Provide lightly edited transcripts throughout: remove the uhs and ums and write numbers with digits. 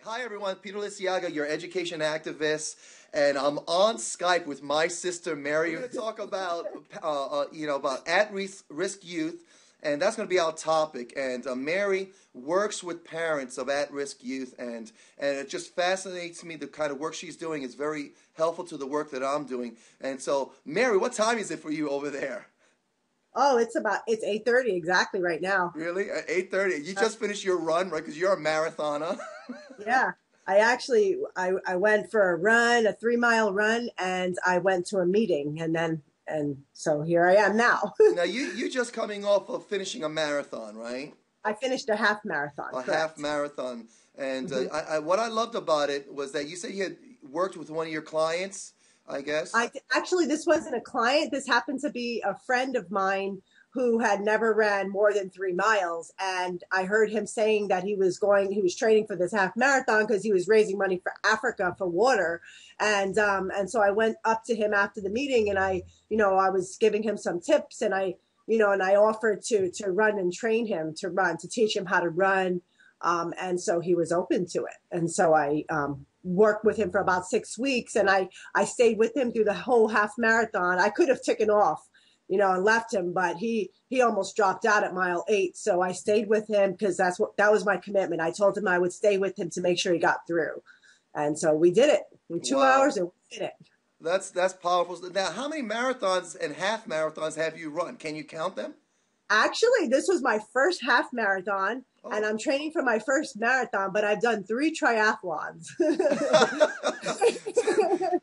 Hi everyone, Peter Liciaga, your education activist, and I'm on Skype with my sister Mary. We're going to talk about, about at-risk youth, and that's going to be our topic. And Mary works with parents of at-risk youth, and it just fascinates me. The kind of work she's doing is very helpful to the work that I'm doing. And so, Mary, what time is it for you over there? Oh, it's 8:30 exactly right now. Really? At 8:30? You just finished your run, right? Because you're a marathoner. Yeah. I went for a run, a 3-mile run, and I went to a meeting and so here I am now. Now you just coming off of finishing a marathon, right? I finished a half marathon. A Correct. half marathon. And what I loved about it was that you said you had worked with one of your clients, I guess. Actually, this wasn't a client. This happened to be a friend of mine who had never ran more than 3 miles. And I heard him saying that he was training for this half marathon because he was raising money for Africa for water. And so I went up to him after the meeting and I was giving him some tips and I offered to run and train him to teach him how to run. And so he was open to it. And so I worked with him for about 6 weeks and I stayed with him through the whole half marathon. I could have taken off, and left him, but he almost dropped out at mile 8. So I stayed with him because that was my commitment. I told him I would stay with him to make sure he got through. And so we did it in 2 hours and we did it. That's powerful. Now, how many marathons and half marathons have you run? Can you count them? Actually, this was my first half marathon, and I'm training for my first marathon, but I've done 3 triathlons.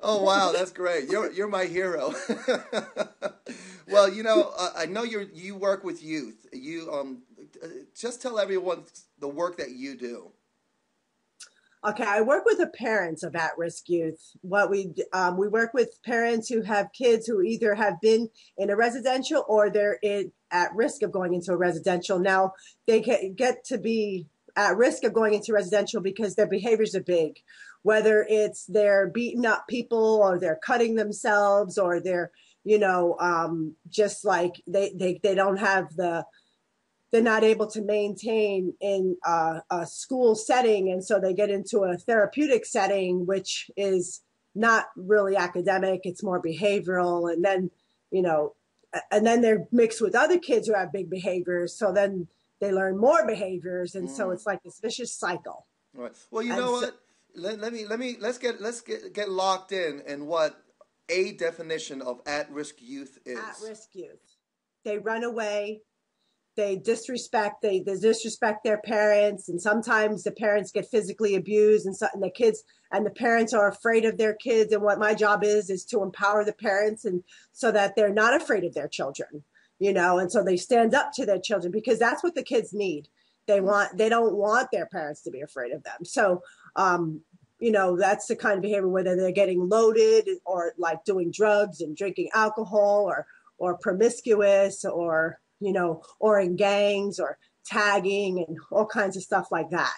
Oh, wow, that's great. You're my hero. Well, I know you work with youth. You just tell everyone the work that you do. Okay, I work with the parents of at-risk youth. We work with parents who have kids who either have been in a residential or they're at risk of going into a residential. Now, they get to be at risk of going into residential because their behaviors are big, whether it's they're beating up people or they're cutting themselves or they're, just like they don't have they're not able to maintain in a school setting. And so they get into a therapeutic setting, which is not really academic. It's more behavioral. And then they're mixed with other kids who have big behaviors. So then they learn more behaviors. And so it's like this vicious cycle. All right. Well, you know what? Let's get locked in what a definition of at-risk youth is. At-risk youth. They run away. They disrespect their parents, and sometimes the parents get physically abused, and the parents are afraid of their kids. And what my job is to empower the parents, and so that they're not afraid of their children, and so they stand up to their children because that's what the kids need. They don't want their parents to be afraid of them. So, that's the kind of behavior, whether they're getting loaded or like doing drugs and drinking alcohol or promiscuous or in gangs or tagging and all kinds of stuff like that.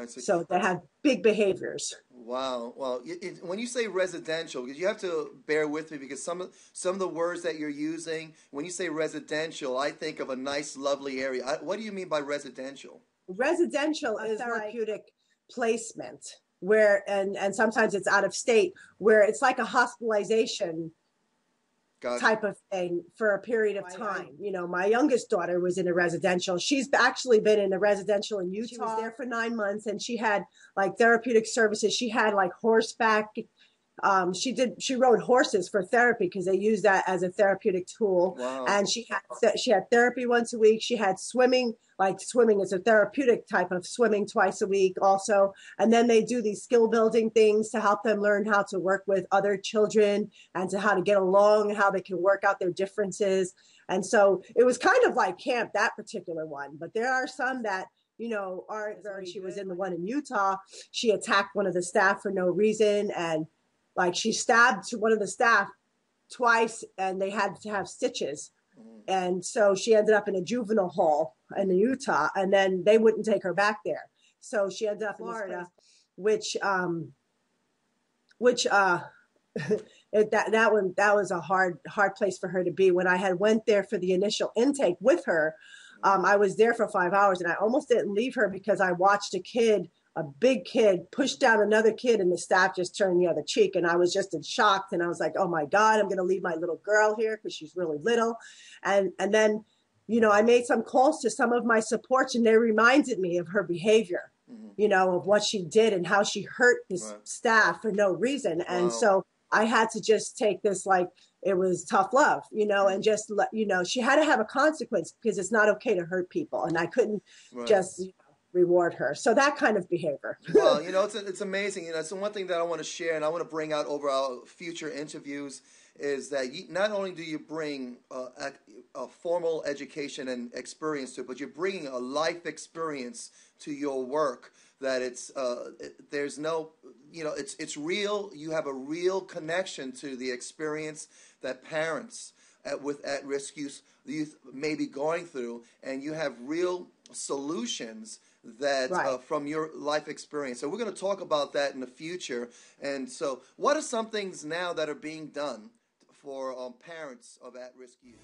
So they have big behaviors. Wow. Well, when you say residential, because you have to bear with me because some of the words that you're using, when you say residential, I think of a nice, lovely area. What do you mean by residential? Residential is therapeutic placement where, and sometimes it's out of state, where it's like a hospitalization type of thing for a period of time. My youngest daughter was in a residential. She's actually been in a residential in Utah. She was there for 9 months and she had like therapeutic services. She had like horseback. She rode horses for therapy because they use that as a therapeutic tool. Wow. And she had therapy once a week. She had swimming, like swimming is a therapeutic type of swimming twice a week also. And then they do these skill building things to help them learn how to work with other children and to how to get along and how they can work out their differences. And so it was kind of like camp, that particular one. But there are some that aren't very. She was in the one in Utah. She attacked one of the staff for no reason, and like she stabbed one of the staff twice and they had to have stitches. And so she ended up in a juvenile hall in Utah and then they wouldn't take her back there. So she ended up in Florida, that was a hard place for her to be. When I had went there for the initial intake with her, I was there for 5 hours and I almost didn't leave her because I watched a kid a big kid pushed down another kid and the staff just turned the other cheek. And I was just in shock. And I was like, oh my God, I'm going to leave my little girl here because she's really little. And then, you know, I made some calls to some of my supports and they reminded me of her behavior, you know, of what she did and how she hurt this staff for no reason. And so I had to just take this like it was tough love, you know, and just let, you know, she had to have a consequence because it's not okay to hurt people. And I couldn't just, you know, reward her. So that kind of behavior. Well, you know, it's amazing. You know, it's the one thing that I want to share and I want to bring out over our future interviews is that not only do you bring a formal education and experience to it, but you're bringing a life experience to your work. That it's there's no, you know, it's real. You have a real connection to the experience that parents with at-risk youth may be going through, and you have real solutions that from your life experience. So we're going to talk about that in the future. And so, what are some things now that are being done for parents of at-risk youth?